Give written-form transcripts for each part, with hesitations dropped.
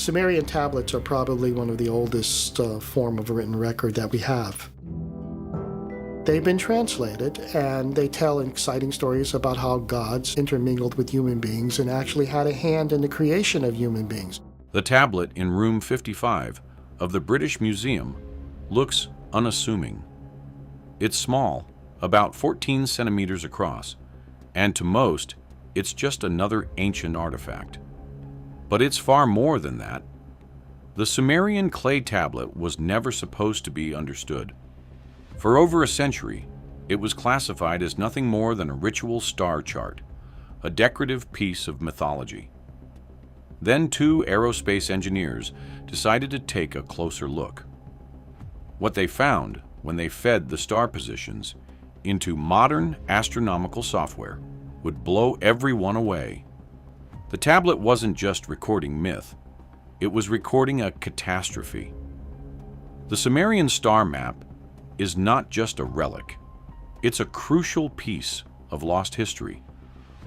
Sumerian tablets are probably one of the oldest form of written record that we have. They've been translated, and they tell exciting stories about how gods intermingled with human beings and actually had a hand in the creation of human beings. The tablet in room 55 of the British Museum looks unassuming. It's small, about 14 centimeters across, and to most, it's just another ancient artifact. But it's far more than that. The Sumerian clay tablet was never supposed to be understood. For over a century, it was classified as nothing more than a ritual star chart, a decorative piece of mythology. Then two aerospace engineers decided to take a closer look. What they found when they fed the star positions into modern astronomical software would blow everyone away. The tablet wasn't just recording myth, it was recording a catastrophe. The Sumerian star map is not just a relic, it's a crucial piece of lost history,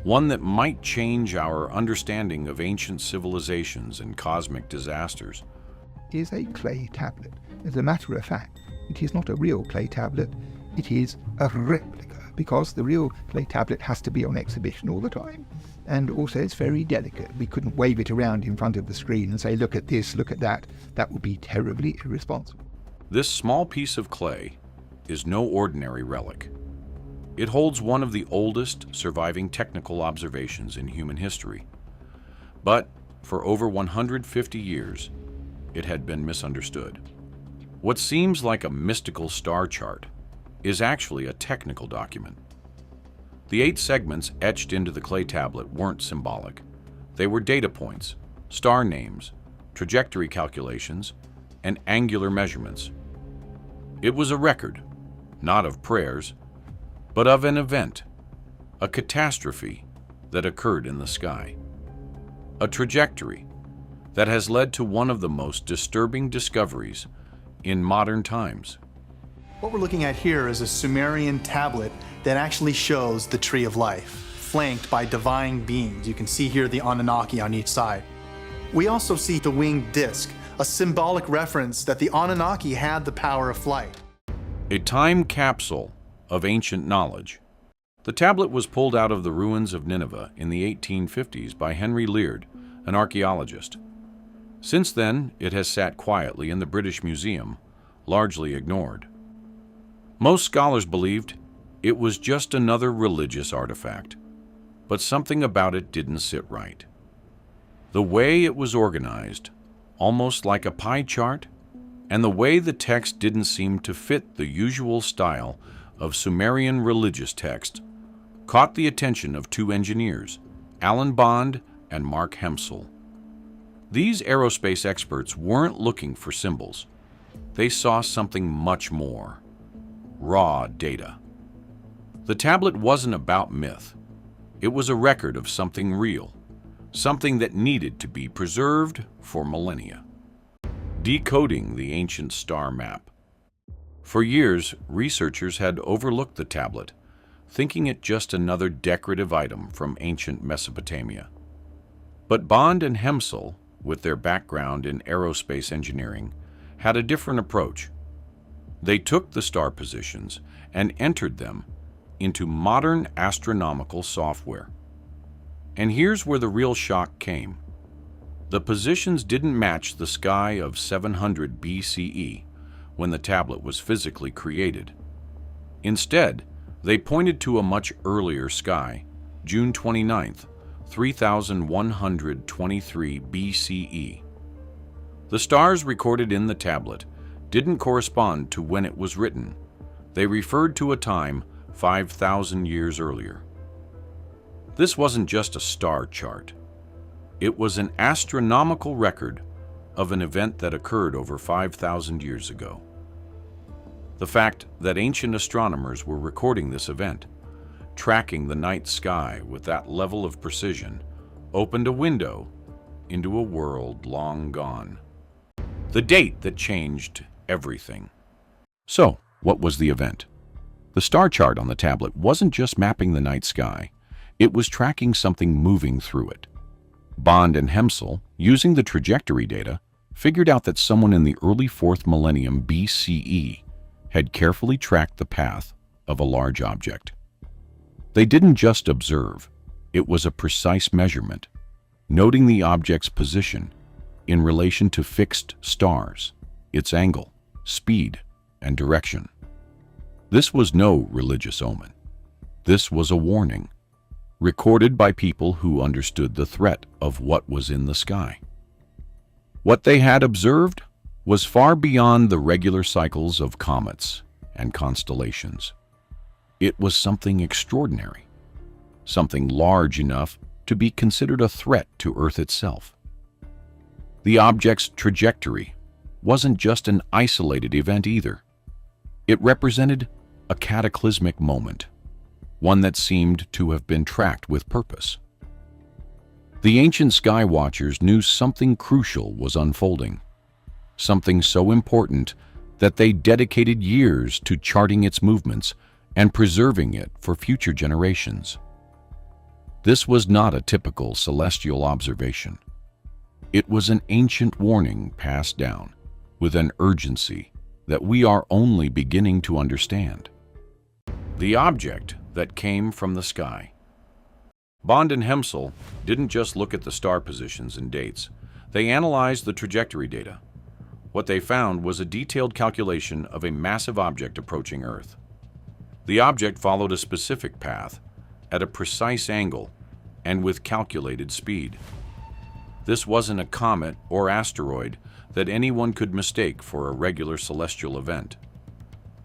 one that might change our understanding of ancient civilizations and cosmic disasters. It is a clay tablet. As a matter of fact, it is not a real clay tablet, it is a replica, because the real clay tablet has to be on exhibition all the time. And also it's very delicate. We couldn't wave it around in front of the screen and say, look at this, look at that. That would be terribly irresponsible. This small piece of clay is no ordinary relic. It holds one of the oldest surviving technical observations in human history. But for over 150 years, it had been misunderstood. What seems like a mystical star chart is actually a technical document. The 8 segments etched into the clay tablet weren't symbolic. They were data points, star names, trajectory calculations, and angular measurements. It was a record, not of prayers, but of an event, a catastrophe that occurred in the sky. A trajectory that has led to one of the most disturbing discoveries in modern times. What we're looking at here is a Sumerian tablet that actually shows the tree of life, flanked by divine beings. You can see here the Anunnaki on each side. We also see the winged disc, a symbolic reference that the Anunnaki had the power of flight. A time capsule of ancient knowledge. The tablet was pulled out of the ruins of Nineveh in the 1850s by Henry Leard, an archaeologist. Since then, it has sat quietly in the British Museum, largely ignored. Most scholars believed it was just another religious artifact, but something about it didn't sit right. The way it was organized, almost like a pie chart, and the way the text didn't seem to fit the usual style of Sumerian religious text, caught the attention of 2 engineers, Alan Bond and Mark Hemsel. These aerospace experts weren't looking for symbols. They saw something much more: raw data. The tablet wasn't about myth. It was a record of something real, something that needed to be preserved for millennia. Decoding the ancient star map. For years, researchers had overlooked the tablet, thinking it just another decorative item from ancient Mesopotamia. But Bond and Hemsel, with their background in aerospace engineering, had a different approach. They took the star positions and entered them into modern astronomical software. And here's where the real shock came. The positions didn't match the sky of 700 BCE, when the tablet was physically created. Instead, they pointed to a much earlier sky, June 29th, 3123 BCE. The stars recorded in the tablet didn't correspond to when it was written. They referred to a time 5,000 years earlier. This wasn't just a star chart. It was an astronomical record of an event that occurred over 5,000 years ago. The fact that ancient astronomers were recording this event, tracking the night sky with that level of precision, opened a window into a world long gone. The date that changed everything. So, what was the event? The star chart on the tablet wasn't just mapping the night sky, it was tracking something moving through it. Bond and Hemsel, using the trajectory data, figured out that someone in the early 4th millennium BCE had carefully tracked the path of a large object. They didn't just observe, it was a precise measurement, noting the object's position in relation to fixed stars, its angle, speed, and direction. This was no religious omen. This was a warning, recorded by people who understood the threat of what was in the sky. What they had observed was far beyond the regular cycles of comets and constellations. It was something extraordinary, something large enough to be considered a threat to Earth itself. The object's trajectory wasn't just an isolated event either. It represented a cataclysmic moment, one that seemed to have been tracked with purpose. The ancient sky watchers knew something crucial was unfolding, something so important that they dedicated years to charting its movements and preserving it for future generations. This was not a typical celestial observation. It was an ancient warning passed down with an urgency that we are only beginning to understand. The object that came from the sky. Bond and Hemsel didn't just look at the star positions and dates. They analyzed the trajectory data. What they found was a detailed calculation of a massive object approaching Earth. The object followed a specific path at a precise angle and with calculated speed. This wasn't a comet or asteroid that anyone could mistake for a regular celestial event.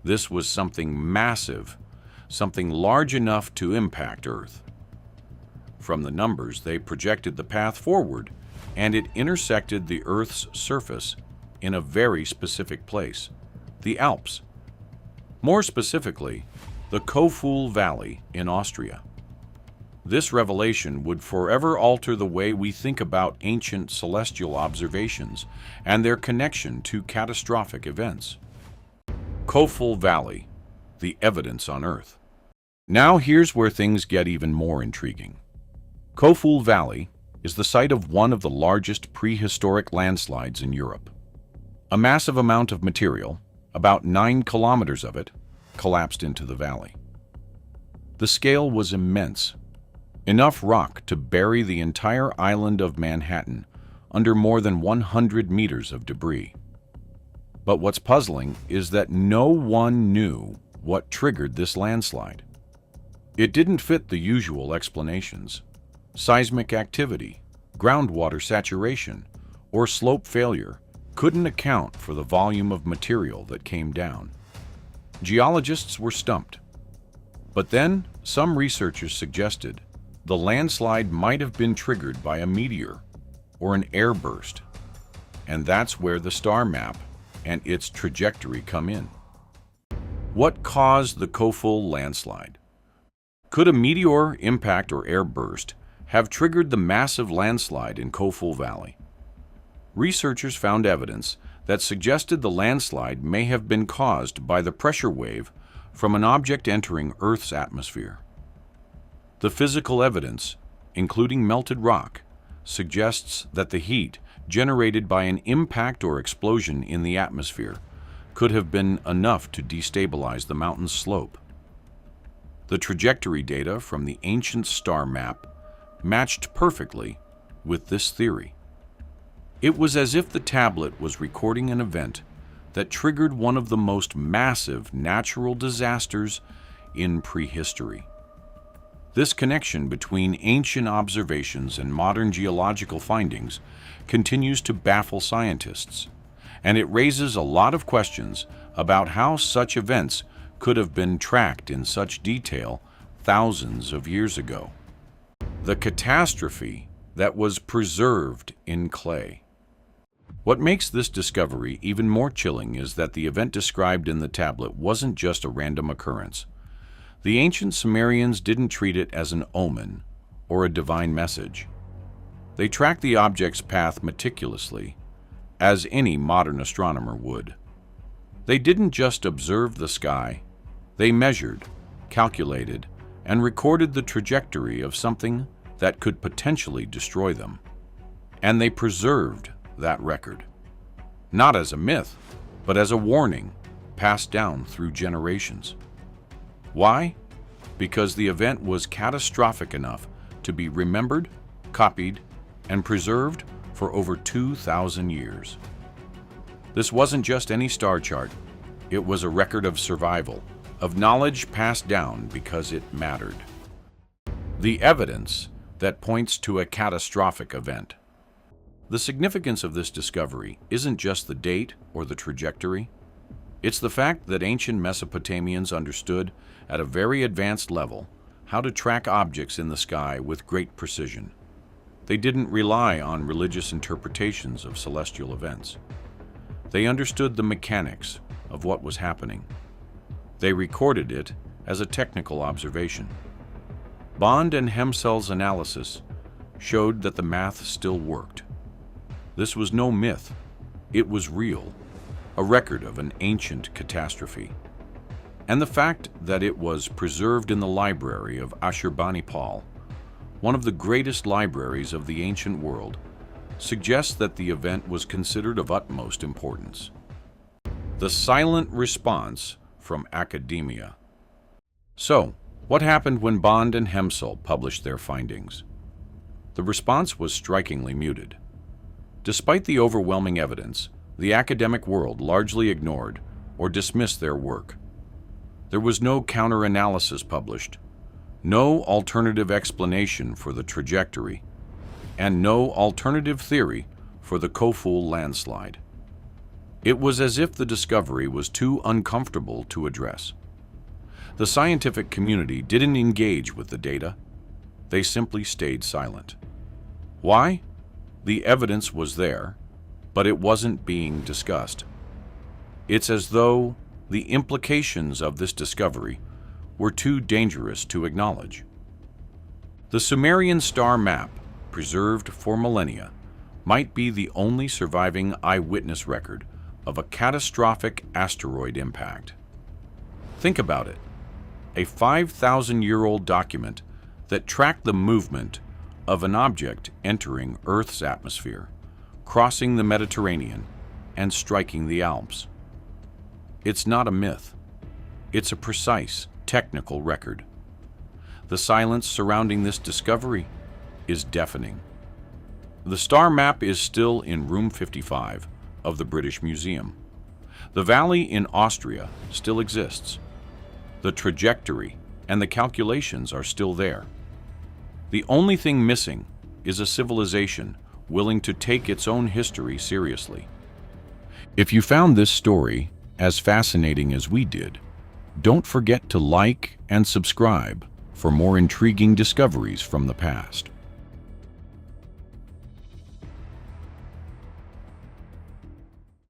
This was something massive, something large enough to impact Earth. From the numbers, they projected the path forward, and it intersected the Earth's surface in a very specific place, the Alps. More specifically, the Kofel Valley in Austria. This revelation would forever alter the way we think about ancient celestial observations and their connection to catastrophic events. Kofel Valley, the evidence on Earth. Now here's where things get even more intriguing. Kofel Valley is the site of one of the largest prehistoric landslides in Europe. A massive amount of material, about 9 kilometers of it, collapsed into the valley. The scale was immense, enough rock to bury the entire island of Manhattan under more than 100 meters of debris. But what's puzzling is that no one knew what triggered this landslide. It didn't fit the usual explanations: seismic activity, groundwater saturation, or slope failure couldn't account for the volume of material that came down. Geologists were stumped. But then, some researchers suggested the landslide might have been triggered by a meteor or an airburst, and that's where the star map and its trajectory come in. What caused the Kofel landslide? Could a meteor impact or airburst have triggered the massive landslide in Kofel Valley? Researchers found evidence that suggested the landslide may have been caused by the pressure wave from an object entering Earth's atmosphere. The physical evidence, including melted rock, suggests that the heat generated by an impact or explosion in the atmosphere could have been enough to destabilize the mountain's slope. The trajectory data from the ancient star map matched perfectly with this theory. It was as if the tablet was recording an event that triggered one of the most massive natural disasters in prehistory. This connection between ancient observations and modern geological findings continues to baffle scientists, and it raises a lot of questions about how such events could have been tracked in such detail thousands of years ago. The catastrophe that was preserved in clay. What makes this discovery even more chilling is that the event described in the tablet wasn't just a random occurrence. The ancient Sumerians didn't treat it as an omen or a divine message. They tracked the object's path meticulously, as any modern astronomer would. They didn't just observe the sky, they measured, calculated, and recorded the trajectory of something that could potentially destroy them. And they preserved that record, not as a myth, but as a warning passed down through generations. Why? Because the event was catastrophic enough to be remembered, copied, and preserved for over 2,000 years. This wasn't just any star chart. It was a record of survival, of knowledge passed down because it mattered. The evidence that points to a catastrophic event. The significance of this discovery isn't just the date or the trajectory. It's the fact that ancient Mesopotamians understood at a very advanced level how to track objects in the sky with great precision. They didn't rely on religious interpretations of celestial events. They understood the mechanics of what was happening. They recorded it as a technical observation. Bond and Hemsel's analysis showed that the math still worked. This was no myth. It was real, a record of an ancient catastrophe. And the fact that it was preserved in the library of Ashurbanipal, one of the greatest libraries of the ancient world, suggests that the event was considered of utmost importance. The silent response from academia. So, what happened when Bond and Hemsel published their findings? The response was strikingly muted. Despite the overwhelming evidence, the academic world largely ignored or dismissed their work. There was no counter-analysis published, no alternative explanation for the trajectory, and no alternative theory for the Kofel landslide. It was as if the discovery was too uncomfortable to address. The scientific community didn't engage with the data. They simply stayed silent. Why? The evidence was there, but it wasn't being discussed. It's as though the implications of this discovery were too dangerous to acknowledge. The Sumerian star map, preserved for millennia, might be the only surviving eyewitness record of a catastrophic asteroid impact. Think about it. A 5,000-year-old document that tracked the movement of an object entering Earth's atmosphere, crossing the Mediterranean, and striking the Alps. It's not a myth. It's a precise, technical record. The silence surrounding this discovery is deafening. The star map is still in room 55 of the British Museum. The valley in Austria still exists. The trajectory and the calculations are still there. The only thing missing is a civilization willing to take its own history seriously. If you found this story as fascinating as we did, don't forget to like and subscribe for more intriguing discoveries from the past.